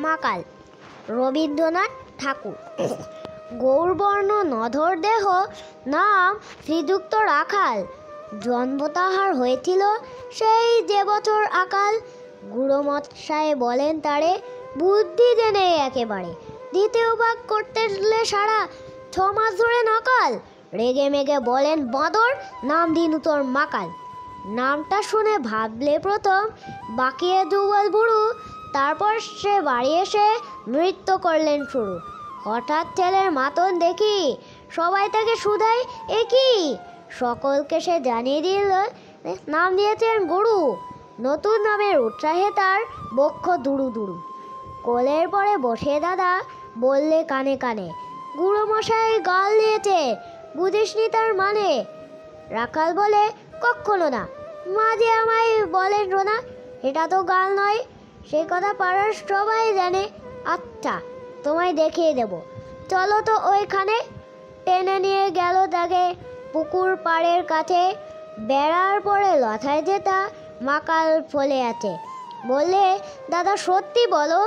মাকাল রবীন্দ্রনাথ ঠাকুর। গৌরবর্ণ নধর দেহ, নাম শ্রীযুক্ত রাখাল। জন্ম তাহার হয়েছিল সেই যে বছর আকাল। গুরুমশাই বলেন তারে, বুদ্ধি জেনে একেবারে। দ্বিতীয় ভাগ করতে সারা 6 মাস ধরে নকাল। রেগে মেগে বলেন বাঁদর, নাম দিনু তোর মাকাল। নামটা শুনে ভাবলে প্রথম বাকিয়ে যুগল বুড়ো, তারপর সে বাড়ি এসে নৃত্য করলেন শুরু। হঠাৎ ছেলের মাতন দেখি, সবাই তাকে শুধায় এ কি। সকলকে সে জানিয়ে দিল নাম দিয়েছেন গুরু। নতুন নামের উৎসাহে তার বক্ষ দুরু দুরু। কোলের পরে বসে দাদা বললে কানে কানে, গুরুমশাই গাল দিয়েছে, বুঝিসনি তার মানে। রাখাল বলে, কখনো না, মা যে আমায় বলেন রোনা, এটা তো গাল নয়। সে কথা পাড়ার সবাই জানে। আচ্ছা, তোমায় দেখিয়ে দেব, চলো তো ওইখানে। টেনে নিয়ে গেল তাকে পুকুর পাড়ের কাছে। বেড়ার পরে লথায় যেতা মাকাল ফলে আছে। বললে, দাদা সত্যি বলো,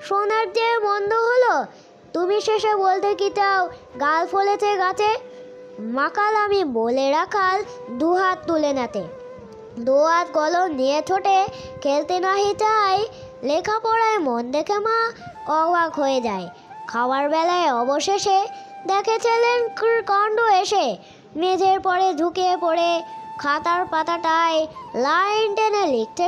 শোনার যে মন্দ হলো। তুমি শেষে বলতে কি চাও গাল ফলেছে গাছে? মাকাল আমি বলে রাখাল দুহাত তুলে নাতে। 2 হাত কলম নিয়ে ছোটে, খেলতে নাহি চাই। লেখাপড়ায় মন দেখে মা অবাক হয়ে যায়। খাওয়ার বেলায় অবশেষে দেখেছিলেন কাণ্ড এসে। মেঝের পরে ঝুঁকিয়ে পড়ে খাতার পাতাটায় লাইন টেনে লিখতে